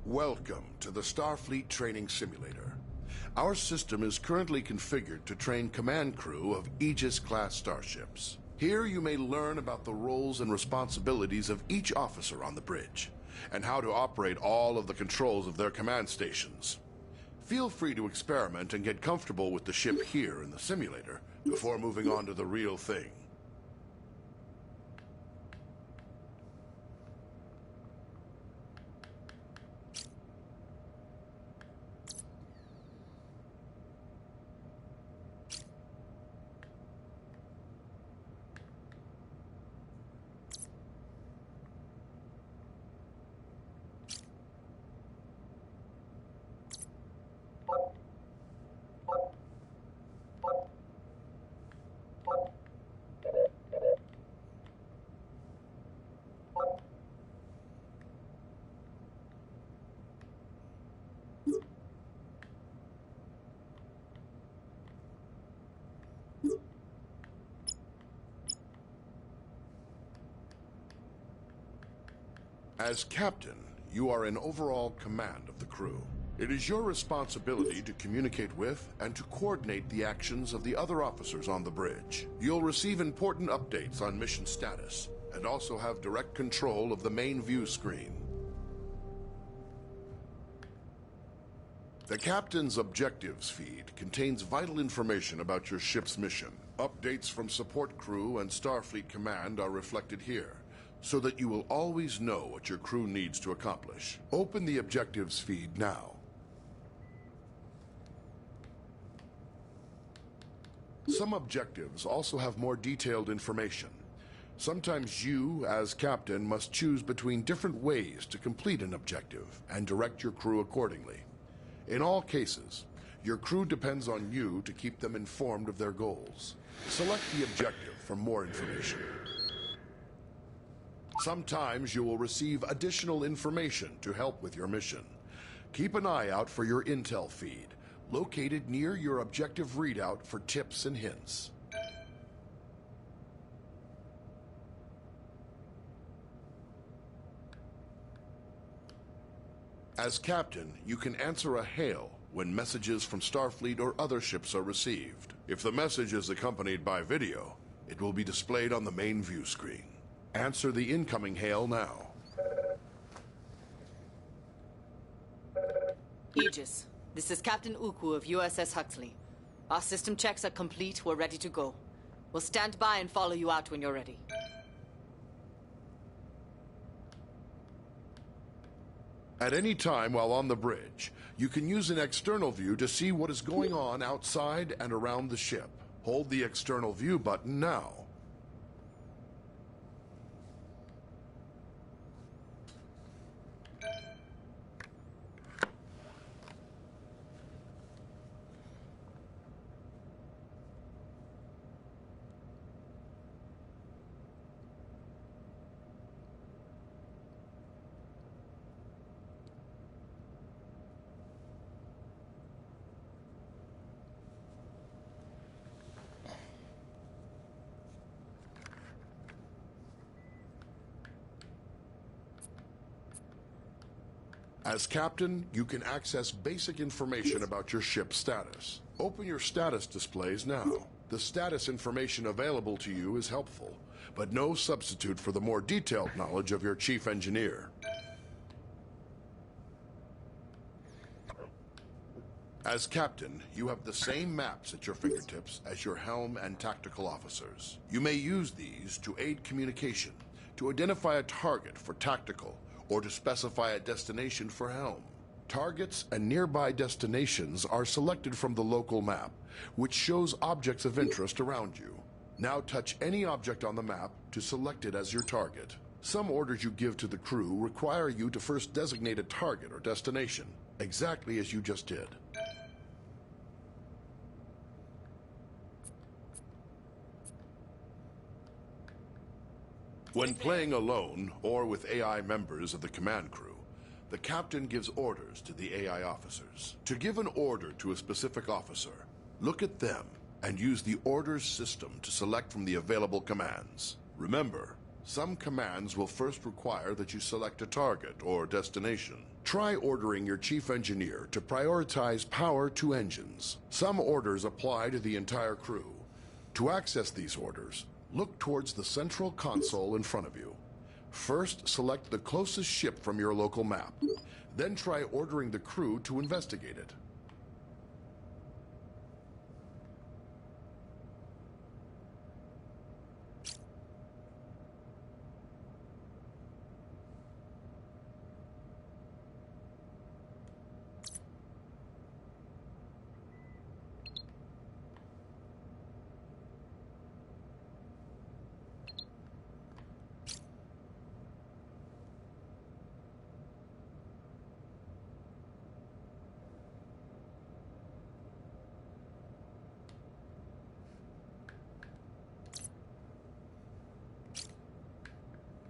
Welcome to the Starfleet Training Simulator. Our system is currently configured to train command crew of Aegis-class starships. Here you may learn about the roles and responsibilities of each officer on the bridge, and how to operate all of the controls of their command stations. Feel free to experiment and get comfortable with the ship here in the simulator before moving on to the real thing. As captain, you are in overall command of the crew. It is your responsibility to communicate with and to coordinate the actions of the other officers on the bridge. You'll receive important updates on mission status and also have direct control of the main view screen. The captain's objectives feed contains vital information about your ship's mission. Updates from support crew and Starfleet Command are reflected here, so that you will always know what your crew needs to accomplish. Open the objectives feed now. Some objectives also have more detailed information. Sometimes you, as captain, must choose between different ways to complete an objective and direct your crew accordingly. In all cases, your crew depends on you to keep them informed of their goals. Select the objective for more information. Sometimes you will receive additional information to help with your mission. Keep an eye out for your intel feed, located near your objective readout for tips and hints. As captain, you can answer a hail when messages from Starfleet or other ships are received. If the message is accompanied by video, it will be displayed on the main view screen. Answer the incoming hail now. Aegis, this is Captain Uku of USS Huxley. Our system checks are complete. We're ready to go. We'll stand by and follow you out when you're ready. At any time while on the bridge, you can use an external view to see what is going on outside and around the ship. Hold the external view button now. As captain, you can access basic information about your ship's status. Open your status displays now. The status information available to you is helpful, but no substitute for the more detailed knowledge of your chief engineer. As captain, you have the same maps at your fingertips as your helm and tactical officers. You may use these to aid communication, to identify a target for tactical, or to specify a destination for helm. Targets and nearby destinations are selected from the local map, which shows objects of interest around you. Now touch any object on the map to select it as your target. Some orders you give to the crew require you to first designate a target or destination, exactly as you just did. When playing alone, or with AI members of the command crew, the captain gives orders to the AI officers. To give an order to a specific officer, look at them and use the orders system to select from the available commands. Remember, Some commands will first require that you select a target or destination. Try ordering your chief engineer to prioritize power to engines. Some orders apply to the entire crew. To access these orders, look towards the central console in front of you. First, select the closest ship from your local map. Then try ordering the crew to investigate it.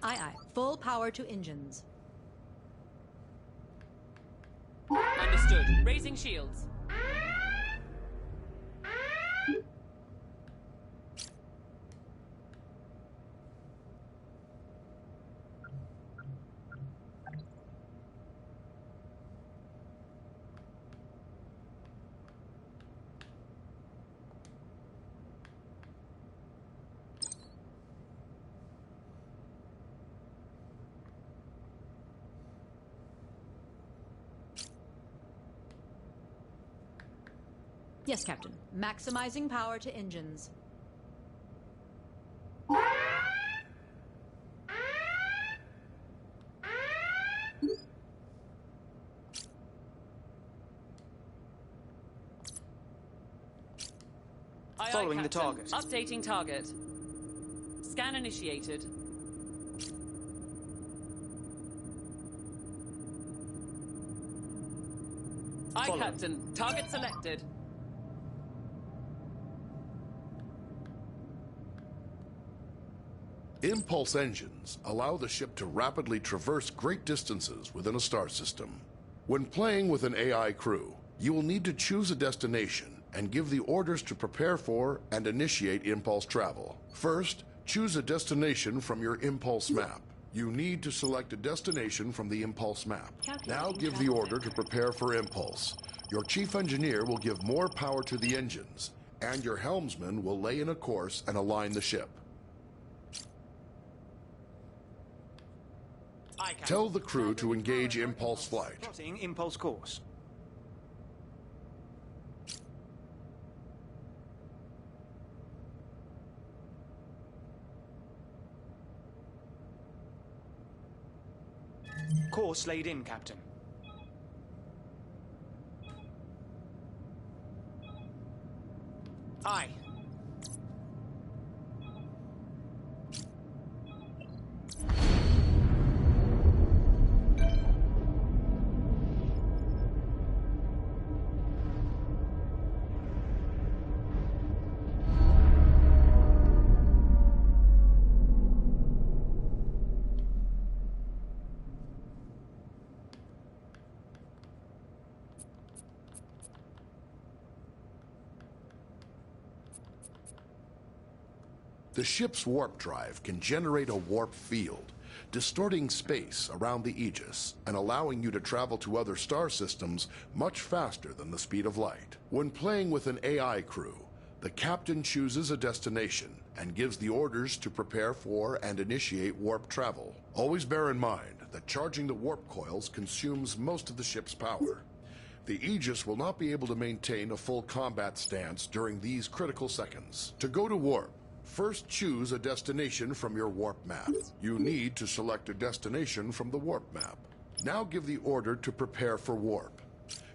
Aye, aye. Full power to engines. Understood. Raising shields. Yes, Captain. Maximizing power to engines. Following the target. Updating target. Scan initiated. Aye, Captain. Target selected. Impulse engines allow the ship to rapidly traverse great distances within a star system. When playing with an AI crew, you will need to choose a destination and give the orders to prepare for and initiate impulse travel. First, choose a destination from your impulse map. You need to select a destination from the impulse map. Now give the order to prepare for impulse. Your chief engineer will give more power to the engines, and your helmsman will lay in a course and align the ship. Tell the crew to engage impulse flight. Plotting impulse course. Course laid in, Captain. Aye. The ship's warp drive can generate a warp field, distorting space around the Aegis and allowing you to travel to other star systems much faster than the speed of light. When playing with an AI crew, the captain chooses a destination and gives the orders to prepare for and initiate warp travel. Always bear in mind that charging the warp coils consumes most of the ship's power. The Aegis will not be able to maintain a full combat stance during these critical seconds. To go to warp, first choose a destination from your warp map. You need to select a destination from the warp map. Now give the order to prepare for warp.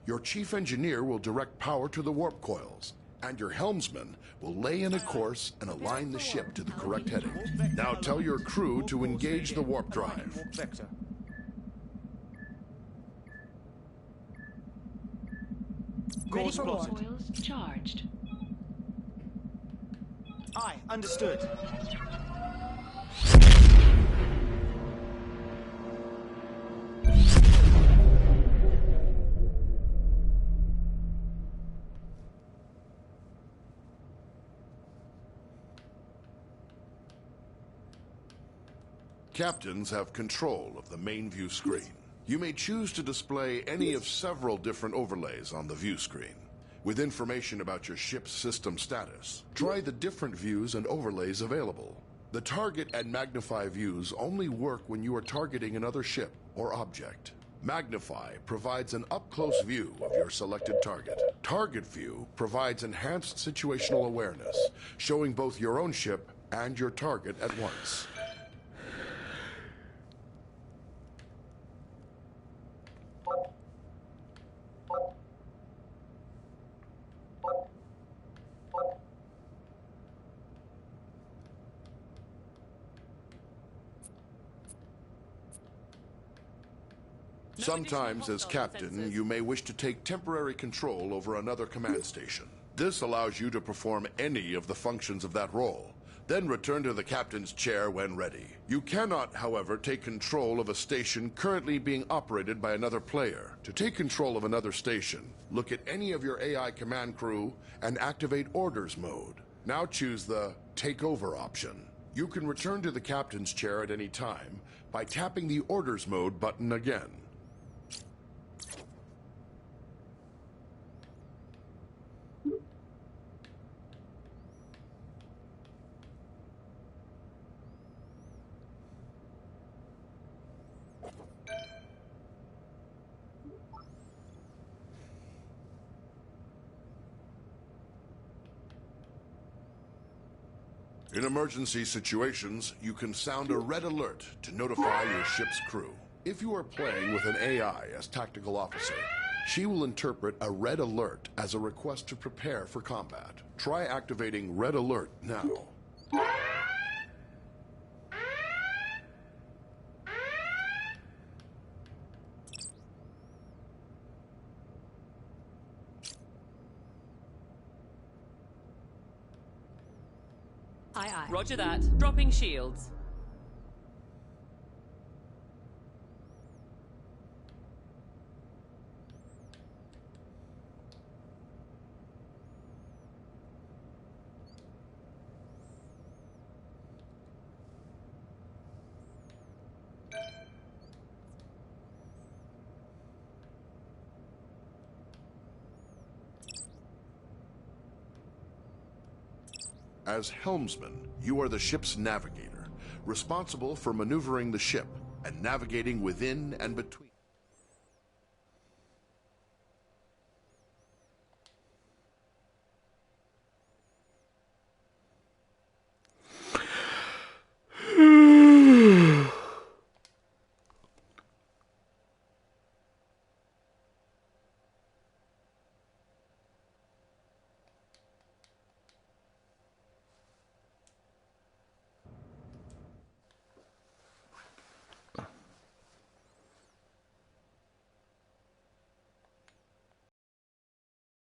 Your chief engineer will direct power to the warp coils, and your helmsman will lay in a course and align the ship to the correct heading. Now tell your crew to engage the warp drive. Course plotted. Coils charged. Aye, understood. Captains have control of the main view screen. You may choose to display any of several different overlays on the view screen, with information about your ship's system status. Try the different views and overlays available. The target and magnify views only work when you are targeting another ship or object. Magnify provides an up-close view of your selected target. Target view provides enhanced situational awareness, showing both your own ship and your target at once. Sometimes, as captain, you may wish to take temporary control over another command station. This allows you to perform any of the functions of that role, then return to the captain's chair when ready. You cannot, however, take control of a station currently being operated by another player. To take control of another station, look at any of your AI command crew and activate Orders mode. Now choose the Take Over option. You can return to the captain's chair at any time by tapping the Orders mode button again. In emergency situations, you can sound a red alert to notify your ship's crew. If you are playing with an AI as tactical officer, she will interpret a red alert as a request to prepare for combat. Try activating red alert now. Aye, aye. Roger that. Dropping shields. As helmsman, you are the ship's navigator, responsible for maneuvering the ship and navigating within and between.